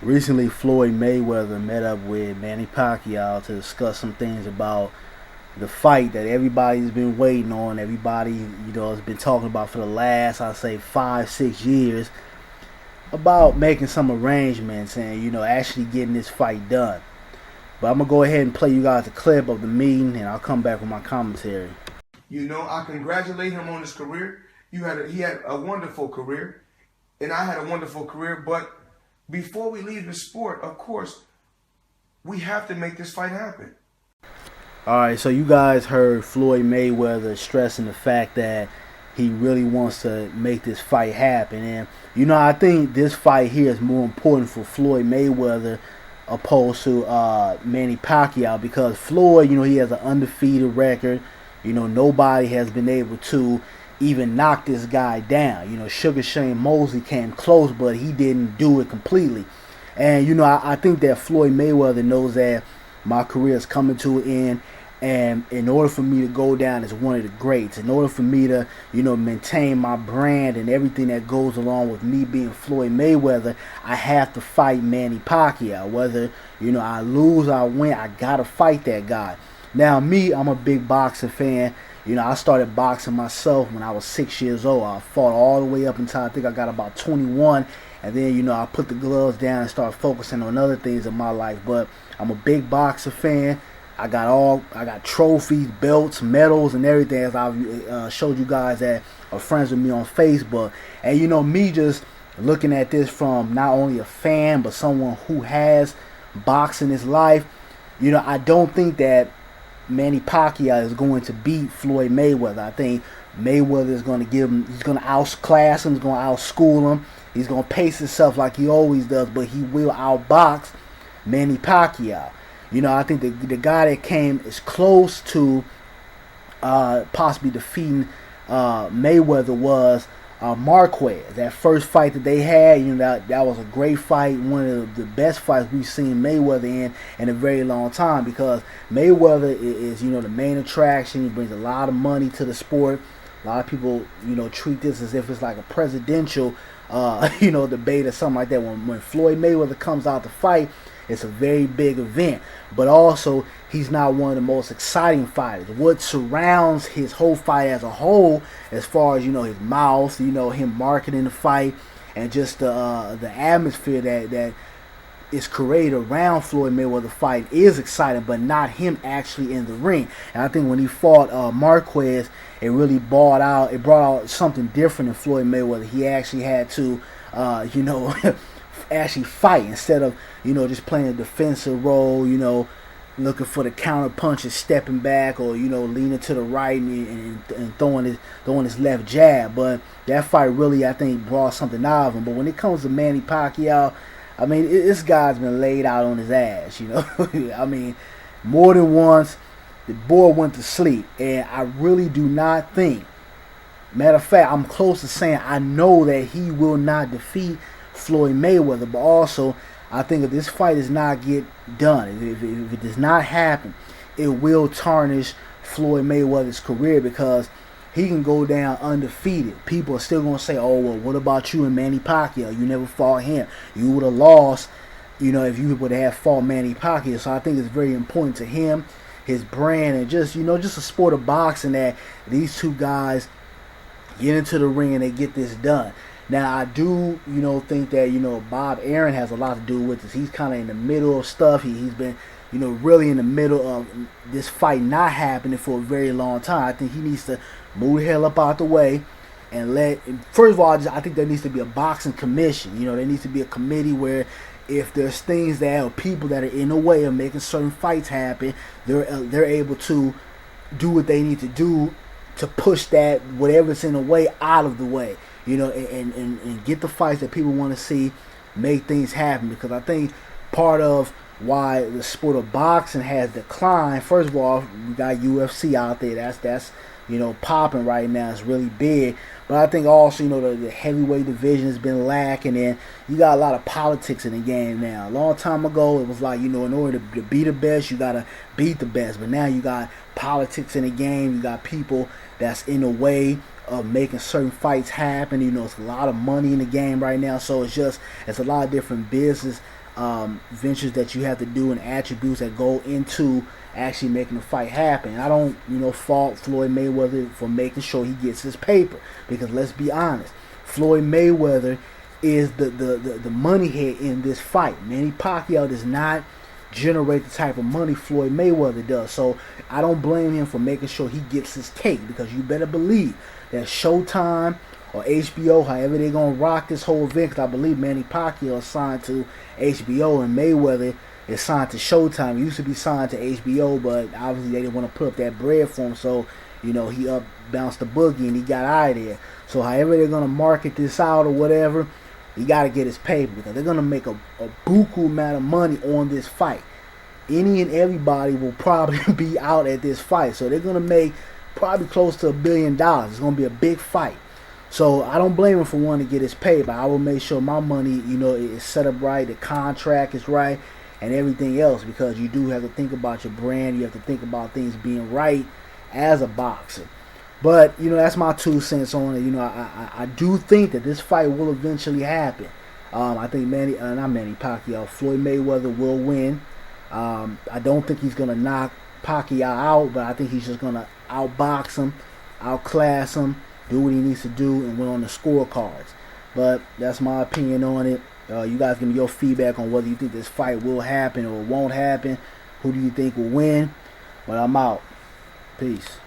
Recently, Floyd Mayweather met up with Manny Pacquiao to discuss some things about the fight that everybody's been waiting on. Everybody, has been talking about for the last, I say, 5, 6 years about making some arrangements and actually getting this fight done. But I'm gonna go ahead and play you guys a clip of the meeting, and I'll come back with my commentary. I congratulate him on his career. He had a wonderful career, and I had a wonderful career. But before we leave the sport, of course, we have to make this fight happen. All right, so you guys heard Floyd Mayweather stressing the fact that he really wants to make this fight happen, and I think this fight here is more important for Floyd Mayweather opposed to Manny Pacquiao because Floyd, he has an undefeated record. Nobody has been able to even knock this guy down. Sugar Shane Mosley came close, but he didn't do it completely. And I think that Floyd Mayweather knows that my career is coming to an end, and in order for me to go down as one of the greats, in order for me to maintain my brand and everything that goes along with me being Floyd Mayweather, I have to fight Manny Pacquiao. Whether I lose or I win, I gotta fight that guy. Now me, I'm a big boxing fan. I started boxing myself when I was 6 years old. I fought all the way up until I think I got about 21, and then I put the gloves down and started focusing on other things in my life. But I'm a big boxer fan. I got trophies, belts, medals, and everything, as I've showed you guys that are friends with me on Facebook. And me just looking at this from not only a fan but someone who has boxing his life. I don't think that Manny Pacquiao is going to beat Floyd Mayweather. I think Mayweather is going to he's going to outclass him, he's going to outschool him, he's going to pace himself like he always does, but he will outbox Manny Pacquiao. I think the guy that came as close to possibly defeating Mayweather was Marquez. That first fight that they had, that was a great fight, one of the best fights we've seen Mayweather in a very long time, because Mayweather is the main attraction. He brings a lot of money to the sport. A lot of people treat this as if it's like a presidential debate or something like that. When Floyd Mayweather comes out to fight, it's a very big event, but also he's not one of the most exciting fighters. What surrounds his whole fight as a whole, as far as his mouth, him marketing the fight, and just the atmosphere that is created around Floyd Mayweather fight is exciting, but not him actually in the ring. And I think when he fought Marquez, it really brought out something different in Floyd Mayweather. He actually had to, actually fight instead of just playing a defensive role, looking for the counter punches, stepping back, or leaning to the right and throwing his left jab. But that fight really, I think, brought something out of him. But when it comes to Manny Pacquiao, I mean, this guy's been laid out on his ass. I mean, more than once. The boy went to sleep, and I really do not think. Matter of fact, I'm close to saying I know that he will not defeat Floyd Mayweather, but also I think if this fight does not get done, if it does not happen, it will tarnish Floyd Mayweather's career, because he can go down undefeated. People are still going to say, oh, well, what about you and Manny Pacquiao? You never fought him. You would have lost, if you would have fought Manny Pacquiao. So I think it's very important to him, his brand, and just a sport of boxing, that these two guys get into the ring and they get this done. Now, I do, think that, Bob Arum has a lot to do with this. He's kind of in the middle of stuff. He's been, really in the middle of this fight not happening for a very long time. I think he needs to move the hell up out the way and first of all, I think there needs to be a boxing commission. There needs to be a committee where if there's things that or people that are in the way of making certain fights happen, they're able to do what they need to do to push that whatever's in the way out of the way. And get the fights that people want to see, make things happen. Because I think part of why the sport of boxing has declined, first of all, we got UFC out there. That's popping right now. It's really big. But I think also, the heavyweight division has been lacking, and you got a lot of politics in the game now. A long time ago, it was like, in order to be the best, you got to beat the best. But now you got politics in the game. You got people that's in the way of making certain fights happen. It's a lot of money in the game right now. So it's a lot of different business ventures that you have to do and attributes that go into actually making the fight happen. And I don't, fault Floyd Mayweather for making sure he gets his paper, because let's be honest, Floyd Mayweather is the money head in this fight. Manny Pacquiao does not generate the type of money Floyd Mayweather does. So I don't blame him for making sure he gets his cake, because you better believe that Showtime or HBO, however they're going to rock this whole event, because I believe Manny Pacquiao is signed to HBO and Mayweather is signed to Showtime. He used to be signed to HBO, but obviously they didn't want to put up that bread for him, so he up bounced the boogie and he got out of there. So however they're going to market this out or whatever, he got to get his paper, because they're going to make a buku amount of money on this fight. Any and everybody will probably be out at this fight, so they're going to make probably close to $1 billion. It's going to be a big fight. So I don't blame him for wanting to get his pay, but I will make sure my money, is set up right, the contract is right, and everything else, because you do have to think about your brand. You have to think about things being right as a boxer. But, that's my 2 cents on it. I do think that this fight will eventually happen. I think Floyd Mayweather will win. I don't think he's going to knock Pacquiao out, but I think he's just going to outbox him, outclass him, do what he needs to do, and win on the scorecards. But that's my opinion on it. You guys give me your feedback on whether you think this fight will happen or won't happen. Who do you think will win? But I'm out. Peace.